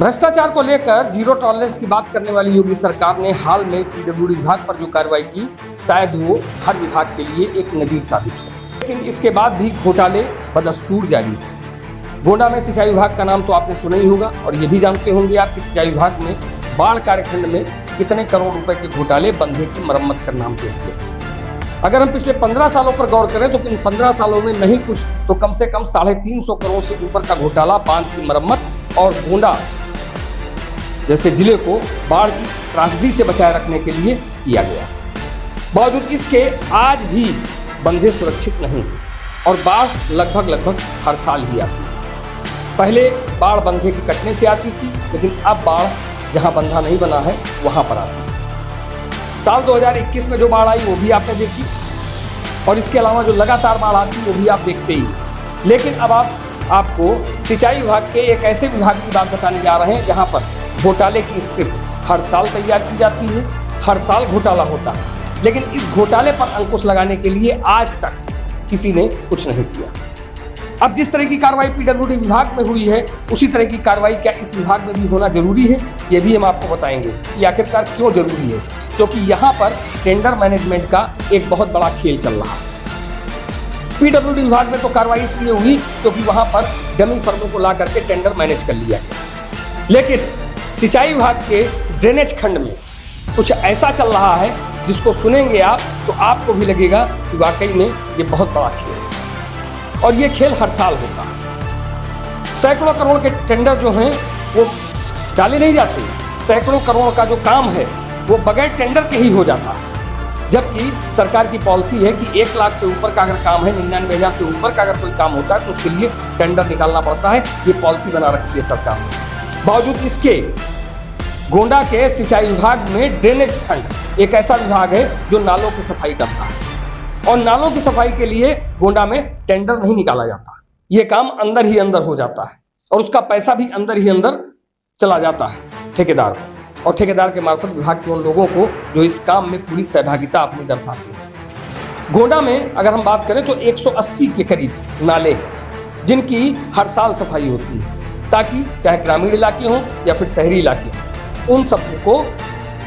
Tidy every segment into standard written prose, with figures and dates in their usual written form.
भ्रष्टाचार को लेकर जीरो टॉलरेंस की बात करने वाली योगी सरकार ने हाल में पीडब्ल्यूडी विभाग पर जो कार्रवाई की, शायद वो हर विभाग के लिए एक नजीर साबित है। लेकिन इसके बाद भी घोटाले बदस्तूर जारी है। गोंडा में सिंचाई विभाग का नाम तो आपने सुना ही होगा और ये भी जानते होंगे आप कि सिंचाई विभाग में बाढ़ कार्यखंड में कितने करोड़ रुपए के घोटाले बंधे की मरम्मत का नाम पे हुए। अगर हम पिछले 15 सालों पर गौर करें तो इन 15 सालों में नहीं कुछ तो कम से कम 350 करोड़ से ऊपर का घोटाला बांध की मरम्मत और गोंडा जैसे जिले को बाढ़ की त्रासदी से बचाए रखने के लिए किया गया। बावजूद इसके आज भी बंधे सुरक्षित नहीं और बाढ़ लगभग हर साल ही आती है। पहले बाढ़ बंधे की कटने से आती थी, लेकिन अब बाढ़ जहां बंधा नहीं बना है वहां पर आती है। साल 2021 में जो बाढ़ आई वो भी आपने देखी और इसके अलावा जो लगातार बाढ़ आती वो भी आप देखते ही। लेकिन अब आपको सिंचाई विभाग के एक ऐसे विभाग की बात बताने जा रहे हैं जहां पर घोटाले की स्क्रिप्ट हर साल तैयार की जाती है, हर साल घोटाला होता है, लेकिन इस घोटाले पर अंकुश लगाने के लिए आज तक किसी ने कुछ नहीं किया। अब जिस तरह की कार्रवाई पीडब्ल्यूडी विभाग में हुई है, उसी तरह की कार्रवाई क्या इस विभाग में भी होना जरूरी है, ये भी हम आपको बताएंगे कि आखिरकार क्यों जरूरी है। क्योंकि यहाँ पर टेंडर मैनेजमेंट का एक बहुत बड़ा खेल चल रहा है। पीडब्ल्यूडी विभाग में तो कार्रवाई इसलिए हुई क्योंकि वहाँ पर डमी फर्मों को ला करके टेंडर मैनेज कर लिया गया। लेकिन सिंचाई विभाग के ड्रेनेज खंड में कुछ ऐसा चल रहा है जिसको सुनेंगे आप तो आपको भी लगेगा कि वाकई में ये बहुत बड़ा खेल है और ये खेल हर साल होता है। सैकड़ों करोड़ के टेंडर जो हैं वो डाले नहीं जाते। सैकड़ों करोड़ का जो काम है वो बगैर टेंडर के ही हो जाता है, जबकि सरकार की पॉलिसी है कि 1 लाख से ऊपर का अगर काम है, 99,000 से ऊपर का अगर कोई काम होता है तो उसके लिए टेंडर निकालना पड़ता है। ये पॉलिसी बना रखी है सरकार ने। बावजूद इसके गोंडा के सिंचाई विभाग में ड्रेनेज खंड एक ऐसा विभाग है जो नालों की सफाई करता है और नालों की सफाई के लिए गोंडा में टेंडर नहीं निकाला जाता। ये काम अंदर ही अंदर हो जाता है और उसका पैसा भी अंदर ही अंदर चला जाता है ठेकेदार को, और ठेकेदार के मार्फत विभाग के उन लोगों को जो इस काम में पूरी सहभागिता अपनी दर्शाते हैं। गोंडा में अगर हम बात करें तो 180 के करीब नाले हैं जिनकी हर साल सफाई होती है, ताकि चाहे ग्रामीण इलाके हों या फिर शहरी इलाके हों, उन सबको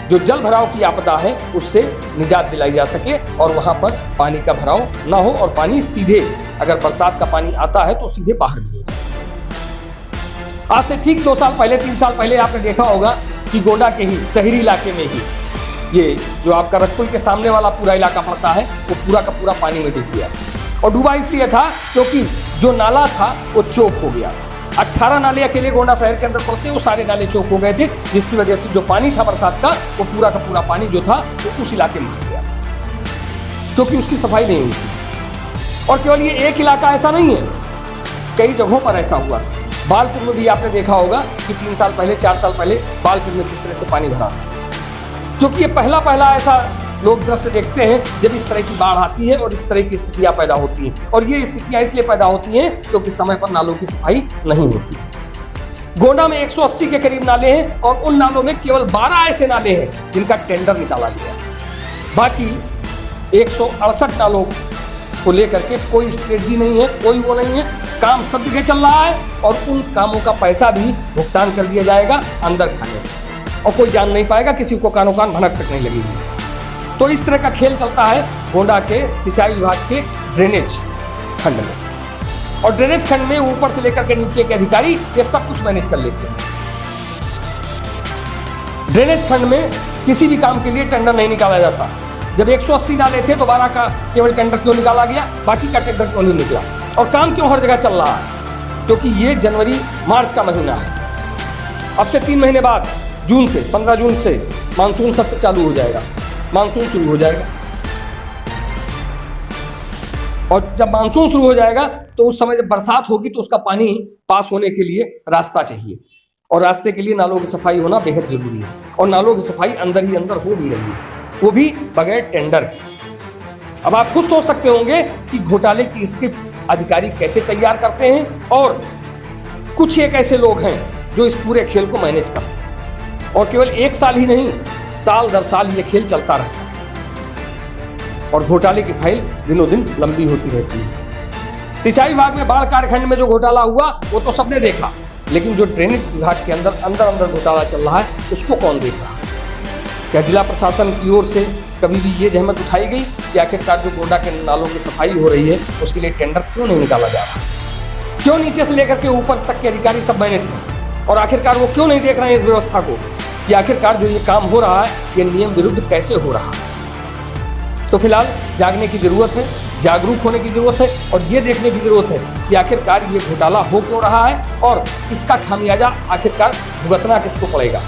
जो जल भराव की आपदा है उससे निजात दिलाई जा सके और वहाँ पर पानी का भराव ना हो और पानी सीधे, अगर बरसात का पानी आता है तो सीधे बाहर भी हो जाए। आज से ठीक 2 साल पहले 3 साल पहले आपने देखा होगा कि गोंडा के ही शहरी इलाके में ही ये जो आपका रतपुर के सामने वाला पूरा इलाका पड़ता है वो पूरा का पूरा पानी में डूब गया और डूबा इसलिए था क्योंकि जो नाला था वो चौक हो गया। 18 नाले अकेले गोंडा शहर के अंदर पड़ते, वो सारे नाले चौक हो गए थे, जिसकी वजह से जो पानी था बरसात का वो पूरा का पूरा पानी जो था वो उस इलाके में घुस गया क्योंकि उसकी सफाई नहीं हुई थी। और केवल ये एक इलाका ऐसा नहीं है, कई जगहों पर ऐसा हुआ। बालपुर में भी आपने देखा होगा कि 3 साल पहले 4 साल पहले बालपुर में किस तरह से पानी भरा था, क्योंकि ये पहला ऐसा लोग दृश्य देखते हैं जब इस तरह की बाढ़ आती है और इस तरह की स्थितियां पैदा होती हैं। और ये स्थितियां इसलिए पैदा होती हैं क्योंकि समय पर नालों की सफाई नहीं होती। गोंडा में 180 के करीब नाले हैं और उन नालों में केवल 12 ऐसे नाले हैं जिनका टेंडर निकाला गया। बाकी 168 नालों को लेकर के कोई स्ट्रेटजी नहीं है, कोई वो नहीं है। काम सब जगह चल रहा है और उन कामों का पैसा भी भुगतान कर दिया जाएगा अंदर खाने और कोई जान नहीं पाएगा, किसी को कानो कान भनक तक नहीं लगेगी। तो इस तरह का खेल चलता है गोंडा के सिंचाई विभाग के ड्रेनेज खंड में। और ड्रेनेज खंड में ऊपर से लेकर के नीचे के अधिकारी ये सब कुछ मैनेज कर लेते हैं। ड्रेनेज खंड में किसी भी काम के लिए टेंडर नहीं निकाला जाता। जब 180 नाले थे तो 12 का केवल टेंडर क्यों निकाला गया, बाकी का टेंडर क्यों नहीं निकला? और काम क्यों हर जगह चल रहा है? क्योंकि ये जनवरी मार्च का महीना है। अब से 3 महीने बाद जून से 15 जून से मानसून सत्र चालू हो जाएगा, मानसून शुरू हो जाएगा। और जब मानसून शुरू हो जाएगा तो उस समय जब बरसात होगी तो उसका पानी पास होने के लिए रास्ता चाहिए और रास्ते के लिए नालों की सफाई होना बेहद जरूरी है। और नालों की सफाई अंदर ही अंदर हो भी रही है, वो भी बगैर टेंडर। अब आप खुद सोच सकते होंगे कि घोटाले की स्क्रिप्ट अधिकारी कैसे तैयार करते हैं और कुछ एक ऐसे लोग हैं जो इस पूरे खेल को मैनेज करते हैं। और केवल 1 साल ही नहीं, साल दर साल ये खेल चलता रहता है और घोटाले की फाइल दिनों दिन लंबी होती रहती है। सिंचाई विभाग में बाढ़ कार्यखंड में जो घोटाला हुआ वो तो सबने देखा, लेकिन जो ड्रेनेज विभाग के अंदर घोटाला चल रहा है उसको कौन देख रहा है? क्या जिला प्रशासन की ओर से कभी भी ये जहमत उठाई गई कि आखिरकार जो गोंडा के नालों की सफाई हो रही है उसके लिए टेंडर क्यों नहीं निकाला जा रहा? क्यों नीचे से लेकर के ऊपर तक के अधिकारी सब मैनेज हैं और आखिरकार वो क्यों नहीं देख रहे हैं इस व्यवस्था को कि आखिरकार जो ये काम हो रहा है ये नियम विरुद्ध कैसे हो रहा है? तो फिलहाल जागने की जरूरत है, जागरूक होने की जरूरत है और ये देखने की जरूरत है कि आखिरकार ये घोटाला हो क्यों रहा है और इसका खामियाजा आखिरकार भुगतना किसको पड़ेगा।